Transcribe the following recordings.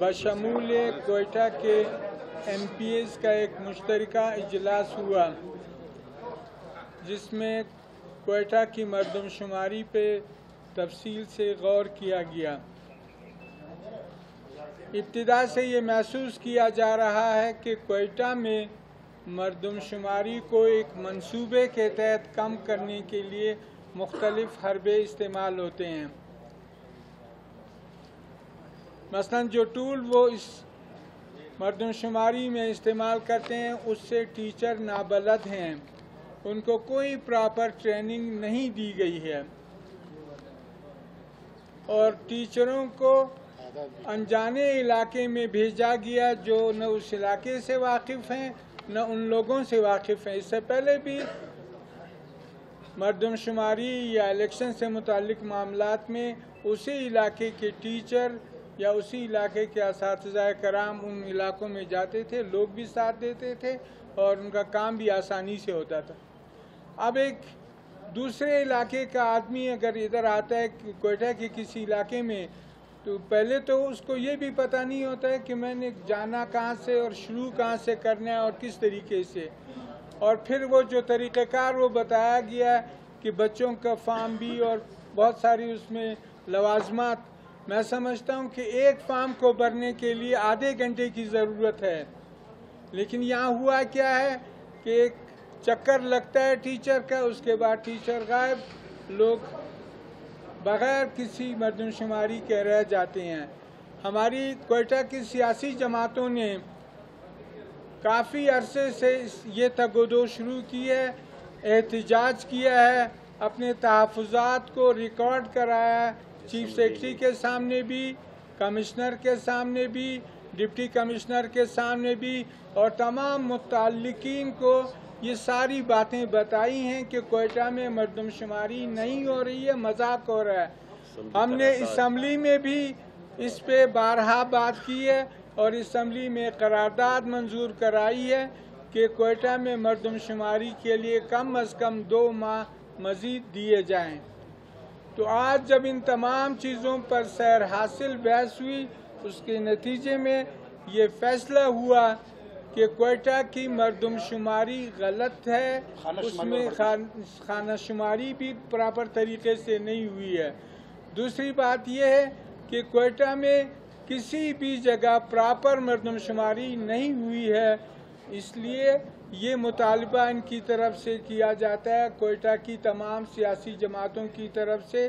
बशमूल कोयटा के MPs का एक मुश्तरका इजलास हुआ जिसमें कोयटा की मरदमशुमारी पे तफसील से गौर किया गया। इब्तिदा से ये महसूस किया जा रहा है कि कोयटा में मरदमशुमारी को एक मंसूबे के तहत कम करने के लिए मुख्तलिफ हरबे इस्तेमाल होते हैं। मसलन जो टूल वो इस मरदमशुमारी में इस्तेमाल करते हैं उससे टीचर नाबलद हैं, उनको कोई प्रॉपर ट्रेनिंग नहीं दी गई है और टीचरों को अनजाने इलाके में भेजा गया जो न उस इलाके से वाकिफ़ हैं न उन लोगों से वाकिफ़ हैं। इससे पहले भी मरदमशुमारी या इलेक्शन से मुताल्लिक़ मामलात में उसी इलाके के टीचर या उसी इलाके के असातिज़ा कराम उन इलाकों में जाते थे, लोग भी साथ देते थे और उनका काम भी आसानी से होता था। अब एक दूसरे इलाके का आदमी अगर इधर आता है कोयटा के किसी इलाके में, तो पहले तो उसको ये भी पता नहीं होता है कि मैंने जाना कहाँ से और शुरू कहाँ से करना है और किस तरीके से। और फिर वो जो तरीक़ाकार वो बताया गया है कि बच्चों का फॉर्म भी और बहुत सारी उसमें लवाजमात, मैं समझता हूँ कि एक फॉर्म को भरने के लिए आधे घंटे की ज़रूरत है, लेकिन यहाँ हुआ क्या है कि एक चक्कर लगता है टीचर का, उसके बाद टीचर गायब, लोग बग़ैर किसी मरदमशुमारी के रह जाते हैं। हमारी कोयटा की सियासी जमातों ने काफ़ी अरसे से ये तगोदो शुरू की है, एहतिजाज किया है, अपने तहफ़्फ़ुज़ात को रिकॉर्ड कराया है, चीफ सेक्रेटरी के सामने भी, कमिश्नर के सामने भी, डिप्टी कमिश्नर के सामने भी, और तमाम मुत्तल्लिकीन को ये सारी बातें बताई हैं कि कोयटा में मरदमशुमारी नहीं हो रही है, मजाक हो रहा है। हमने असम्बली में भी इस पे बारहा बात की है और असम्बली में करारदाद मंजूर कराई है कि कोयटा में मरदमशुमारी के लिए कम अज़ कम 2 माह मज़ीद दिए जाएं। तो आज जब इन तमाम चीज़ों पर सैर हासिल बहस हुई, उसके नतीजे में ये फैसला हुआ कि कोयटा की मरदमशुमारी गलत है, उसमें खानाशुमारी भी प्रॉपर तरीके से नहीं हुई है। दूसरी बात यह है कि कोयटा में किसी भी जगह प्रॉपर मरदमशुमारी नहीं हुई है, इसलिए ये मुतालबा इनकी तरफ से किया जाता है, कोयटा की तमाम सियासी जमातों की तरफ से,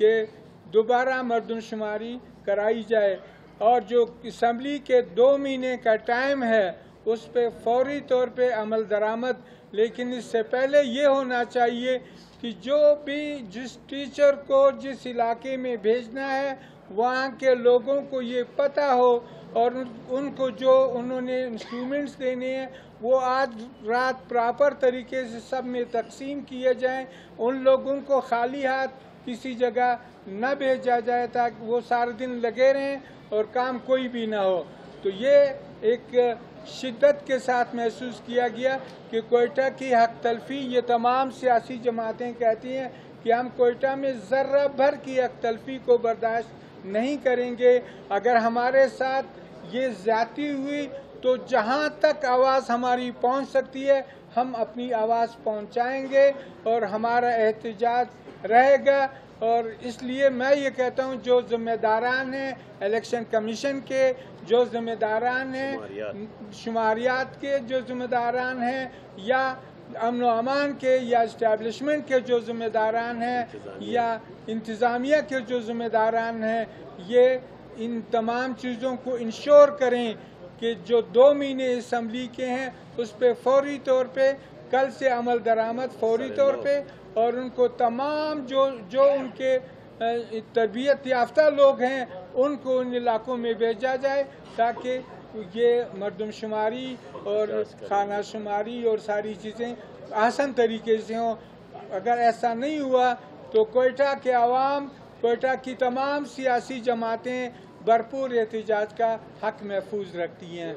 कि दोबारा मरदमशुमारी कराई जाए और जो असम्बली के 2 महीने का टाइम है उस पे फौरी तौर पे अमल दरामद। लेकिन इससे पहले ये होना चाहिए कि जो भी जिस टीचर को जिस इलाके में भेजना है वहाँ के लोगों को ये पता हो और उनको जो उन्होंने इंस्ट्रूमेंट्स देने हैं वो आज रात प्रॉपर तरीके से सब में तकसीम किए जाएं। उन लोगों को खाली हाथ किसी जगह न भेजा जाए ताकि वो सारे दिन लगे रहें और काम कोई भी ना हो। तो ये एक शिद्दत के साथ महसूस किया गया कि कोयटा की हक तलफी, ये तमाम सियासी जमातें कहती हैं कि हम कोयटा में ज़र्रा भर की हक तलफी को बर्दाश्त नहीं करेंगे। अगर हमारे साथ ये ज़्यादती हुई तो जहाँ तक आवाज़ हमारी पहुँच सकती है हम अपनी आवाज़ पहुँचाएंगे और हमारा एहतजाज रहेगा। और इसलिए मैं ये कहता हूँ जो ज़िम्मेदारान हैं इलेक्शन कमीशन के, जो ज़िम्मेदारान हैं शुमारियात के, जो ज़िम्मेदारान हैं या अमन व अमान के या इस्टेब्लिशमेंट के जो ज़िम्मेदारान हैं या इंतज़ामिया के जो ज़िम्मेदारान हैं, ये इन तमाम चीज़ों को इंश्योर करें कि जो 2 महीने असम्बली के हैं उस पर फौरी तौर पे कल से अमल दरामद फौरी तौर पे, और उनको तमाम जो उनके तरबियत याफ्ता लोग हैं उनको उन इलाकों में भेजा जाए ताकि ये मरदमशुमारी और खानाशुमारी और सारी चीज़ें आसान तरीके से हों। अगर ऐसा नहीं हुआ तो कोयटा के अवाम, कोयटा की तमाम सियासी जमातें भरपूर एहतजाज का हक महफूज रखती हैं।